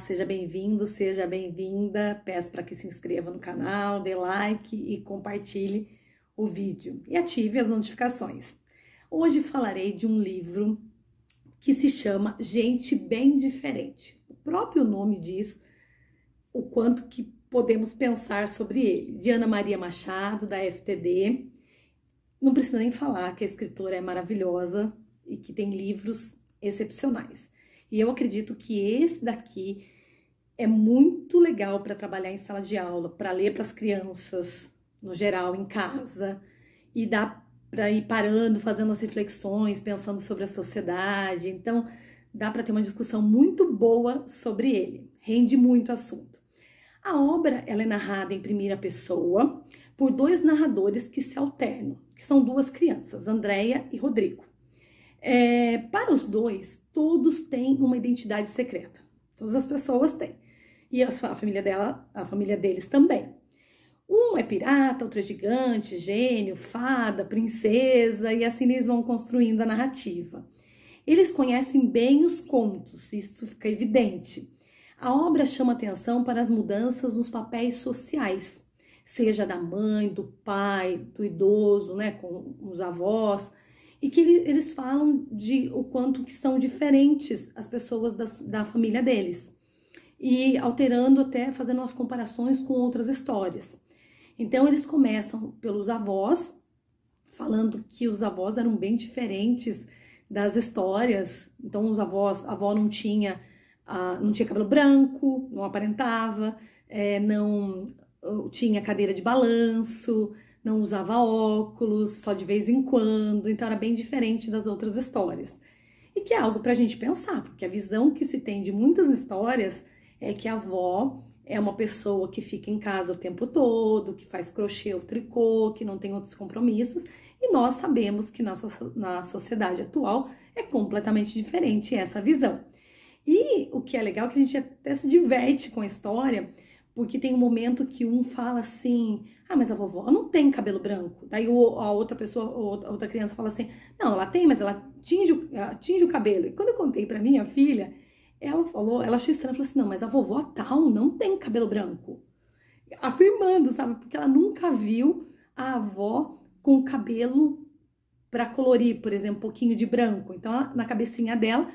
seja bem-vindo, seja bem-vinda. Peço para que se inscreva no canal, dê like e compartilhe o vídeo e ative as notificações. Hoje falarei de um livro que se chama Gente Bem Diferente. O próprio nome diz o quanto que podemos pensar sobre ele. De Ana Maria Machado, da FTD. Não precisa nem falar que a escritora é maravilhosa e que tem livros excepcionais. E eu acredito que esse daqui é muito legal para trabalhar em sala de aula, para ler para as crianças, no geral, em casa, e dá para ir parando, fazendo as reflexões, pensando sobre a sociedade. Então, dá para ter uma discussão muito boa sobre ele. Rende muito assunto. A obra ela é narrada em primeira pessoa por dois narradores que se alternam, que são duas crianças, Andréia e Rodrigo. Para os dois, todos têm uma identidade secreta. Todas as pessoas têm. E a família deles também. Um é pirata, outro é gigante, gênio, fada, princesa, e assim eles vão construindo a narrativa. Eles conhecem bem os contos, isso fica evidente. A obra chama atenção para as mudanças nos papéis sociais, seja da mãe, do pai, do idoso, né, com os avós, e que eles falam de o quanto que são diferentes as pessoas da família deles, e alterando até, fazendo umas comparações com outras histórias. Então eles começam pelos avós, falando que os avós eram bem diferentes das histórias. Então a avó não tinha cabelo branco, não aparentava, não tinha cadeira de balanço, não usava óculos, só de vez em quando, então era bem diferente das outras histórias. E que é algo pra gente pensar, porque a visão que se tem de muitas histórias é que a avó é uma pessoa que fica em casa o tempo todo, que faz crochê ou tricô, que não tem outros compromissos, e nós sabemos que na sociedade atual é completamente diferente essa visão. E o que é legal é que a gente até se diverte com a história, porque tem um momento que um fala assim, mas a vovó não tem cabelo branco. Daí a outra criança fala assim, não, ela tem, mas ela tinge o cabelo. E quando eu contei pra minha filha, ela achou estranho, falou assim, não, mas a vovó tal não tem cabelo branco. Afirmando, sabe, porque ela nunca viu a avó com o cabelo pra colorir, por exemplo, um pouquinho de branco. Então, na cabecinha dela,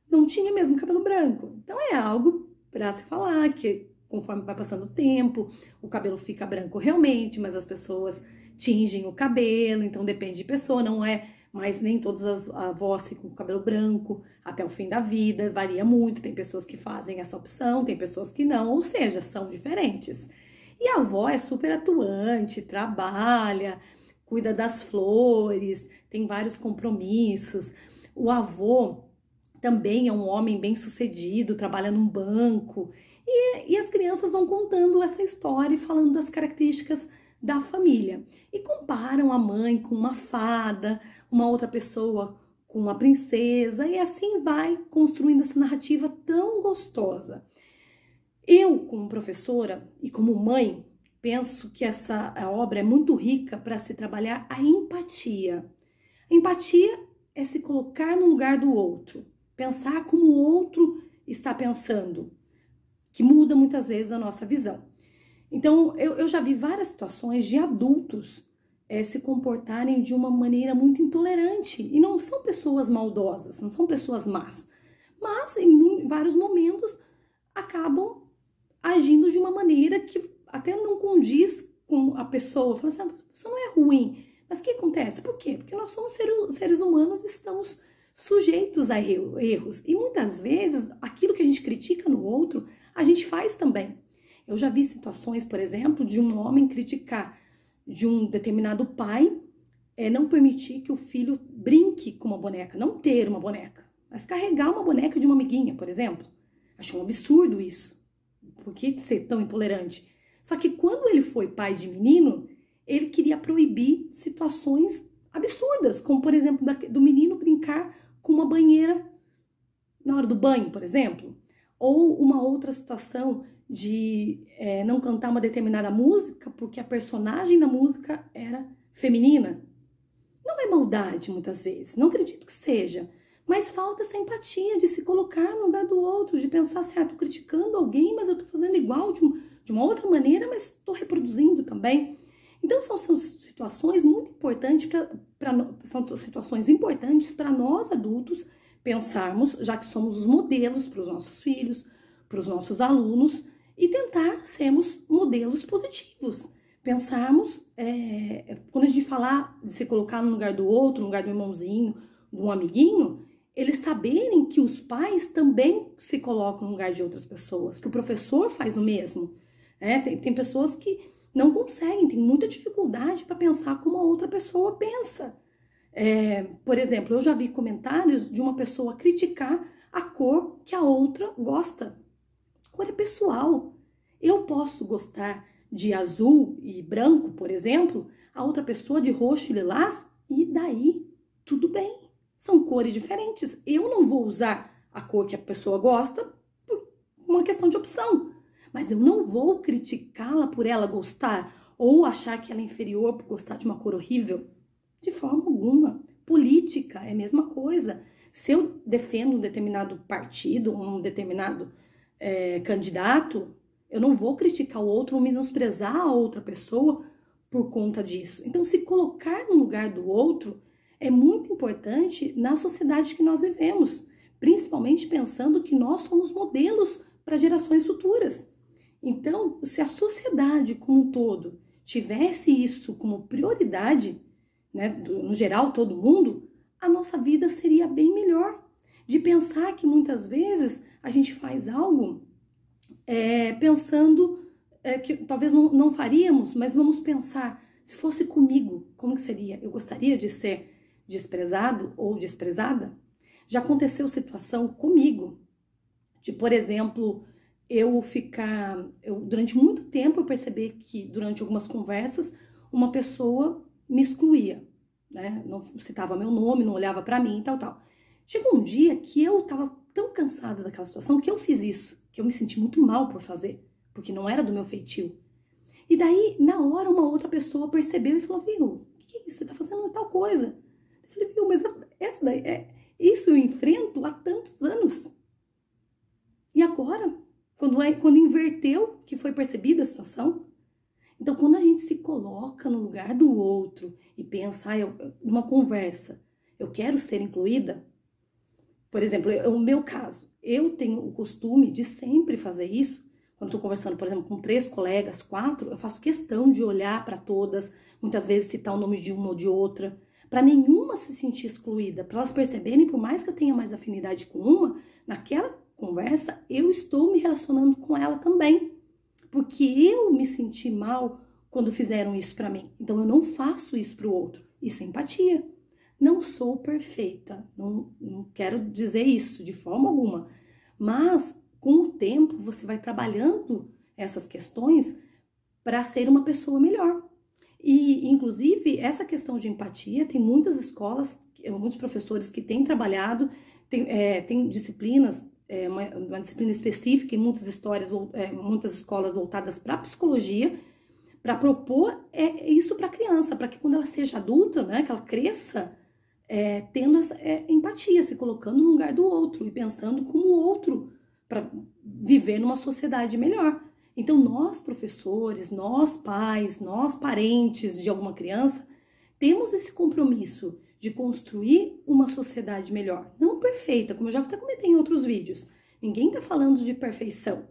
não tinha mesmo cabelo branco. Então, é algo pra se falar, que conforme vai passando o tempo, o cabelo fica branco realmente, mas as pessoas tingem o cabelo, então depende de pessoa, não é, mas nem todas as avós ficam com o cabelo branco até o fim da vida, varia muito, tem pessoas que fazem essa opção, tem pessoas que não, ou seja, são diferentes. E a avó é super atuante, trabalha, cuida das flores, tem vários compromissos. O avô também é um homem bem-sucedido, trabalha num banco. E as crianças vão contando essa história e falando das características da família. E comparam a mãe com uma fada, uma outra pessoa com uma princesa, e assim vai construindo essa narrativa tão gostosa. Eu, como professora e como mãe, penso que a obra é muito rica para se trabalhar a empatia. A empatia é se colocar no lugar do outro, pensar como o outro está pensando, que muda muitas vezes a nossa visão. Então, eu já vi várias situações de adultos se comportarem de uma maneira muito intolerante. E não são pessoas maldosas, não são pessoas más. Mas, em vários momentos, acabam agindo de uma maneira que até não condiz com a pessoa. Fala assim, a pessoa não é ruim. Mas o que acontece? Por quê? Porque nós somos seres humanos e estamos sujeitos a erros. E muitas vezes, aquilo que a gente critica no outro, a gente faz também. Eu já vi situações, por exemplo, de um homem criticar de um determinado pai não permitir que o filho brinque com uma boneca, não ter uma boneca, mas carregar uma boneca de uma amiguinha, por exemplo. Achou um absurdo isso. Por que ser tão intolerante? Só que quando ele foi pai de menino, ele queria proibir situações absurdas, como, por exemplo, do menino brincar com uma banheira na hora do banho, por exemplo. Ou uma outra situação de não cantar uma determinada música porque a personagem da música era feminina. Não é maldade, muitas vezes, não acredito que seja, Mas falta essa empatia de se colocar no lugar do outro, de pensar assim, tô criticando alguém, mas eu tô fazendo igual de uma outra maneira, mas tô reproduzindo também. Então, são situações muito importantes são situações importantes para nós adultos pensarmos, já que somos os modelos para os nossos filhos, para os nossos alunos, e tentar sermos modelos positivos. Pensarmos, quando a gente falar de se colocar no lugar do outro, no lugar do irmãozinho, de um amiguinho, eles saberem que os pais também se colocam no lugar de outras pessoas, que o professor faz o mesmo. Tem pessoas que não conseguem, tem muita dificuldade para pensar como a outra pessoa pensa. Por exemplo, eu já vi comentários de uma pessoa criticar a cor que a outra gosta. A cor é pessoal. Eu posso gostar de azul e branco, por exemplo, a outra pessoa de roxo e lilás, e daí tudo bem. São cores diferentes. Eu não vou usar a cor que a pessoa gosta por uma questão de opção. Mas eu não vou criticá-la por ela gostar ou achar que ela é inferior por gostar de uma cor horrível. De forma alguma. Política é a mesma coisa. Se eu defendo um determinado partido, um determinado candidato, eu não vou criticar o outro ou menosprezar a outra pessoa por conta disso. Então, se colocar no lugar do outro é muito importante na sociedade que nós vivemos, principalmente pensando que nós somos modelos para gerações futuras. Então, se a sociedade como um todo tivesse isso como prioridade, no geral todo mundo, a nossa vida seria bem melhor. De pensar que muitas vezes a gente faz algo pensando que talvez não faríamos, mas vamos pensar, se fosse comigo, como que seria? Eu gostaria de ser desprezado ou desprezada? Já aconteceu situação comigo, de, por exemplo, durante muito tempo eu percebi que durante algumas conversas uma pessoa me excluía, não citava meu nome, não olhava para mim e tal. Chegou um dia que eu estava tão cansada daquela situação que eu fiz isso, que eu me senti muito mal por fazer, porque não era do meu feitio. E daí, na hora, uma outra pessoa percebeu e falou, viu, o que é isso? Você tá fazendo tal coisa. Eu falei, viu, mas isso eu enfrento há tantos anos. E agora, quando inverteu, que foi percebida a situação. Então, quando a gente se coloca no lugar do outro e pensa, numa conversa, eu quero ser incluída. Por exemplo, o meu caso, eu tenho o costume de sempre fazer isso. Quando estou conversando, por exemplo, com 3 colegas, 4, eu faço questão de olhar para todas, muitas vezes citar o nome de uma ou de outra, para nenhuma se sentir excluída, para elas perceberem, por mais que eu tenha mais afinidade com uma, naquela conversa, eu estou me relacionando com ela também, porque eu me senti mal quando fizeram isso para mim. Então, eu não faço isso para o outro. Isso é empatia. Não sou perfeita, não quero dizer isso de forma alguma, mas com o tempo você vai trabalhando essas questões para ser uma pessoa melhor. E, inclusive, essa questão de empatia, tem muitas escolas, muitos professores que têm trabalhado, tem disciplinas, uma disciplina específica em muitas escolas voltadas para a psicologia, para propor isso para a criança, para que quando ela seja adulta, que ela cresça, tendo essa empatia, se colocando no lugar do outro e pensando como o outro, para viver numa sociedade melhor. Então, nós professores, nós pais, nós parentes de alguma criança, temos esse compromisso de construir uma sociedade melhor. Não perfeita, como eu já até comentei em outros vídeos. Ninguém está falando de perfeição,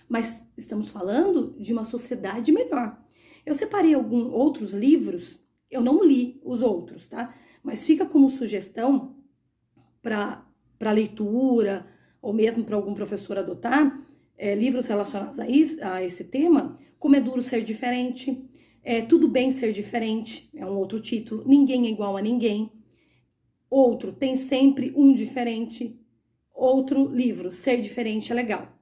mas estamos falando de uma sociedade melhor. Eu separei alguns outros livros, eu não li os outros, tá? Mas fica como sugestão para leitura, ou mesmo para algum professor adotar, livros relacionados a esse tema, Como é Duro Ser Diferente, Tudo Bem Ser Diferente, é um outro título, Ninguém é Igual a Ninguém. Outro, Tem Sempre um Diferente. Outro livro, Ser Diferente é Legal.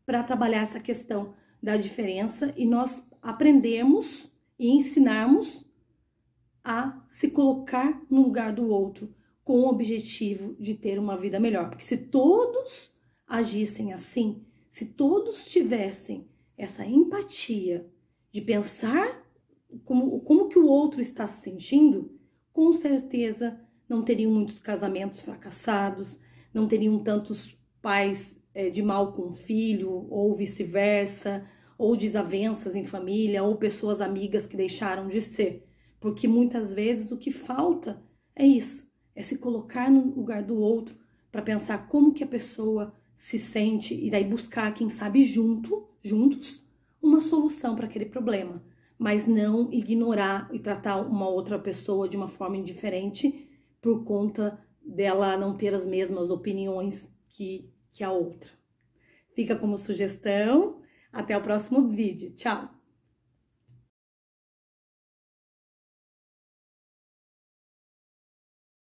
Para trabalhar essa questão da diferença e nós aprendermos e ensinarmos a se colocar no lugar do outro com o objetivo de ter uma vida melhor. Porque se todos agissem assim, se todos tivessem essa empatia de pensar como que o outro está se sentindo, com certeza não teriam muitos casamentos fracassados, não teriam tantos pais de mal com o filho, ou vice-versa, ou desavenças em família, ou pessoas amigas que deixaram de ser. Porque muitas vezes o que falta é isso, é se colocar no lugar do outro para pensar como que a pessoa se sente e daí buscar, quem sabe, juntos, uma solução para aquele problema. Mas não ignorar e tratar uma outra pessoa de uma forma indiferente por conta dela não ter as mesmas opiniões que a outra. Fica como sugestão. Até o próximo vídeo. Tchau!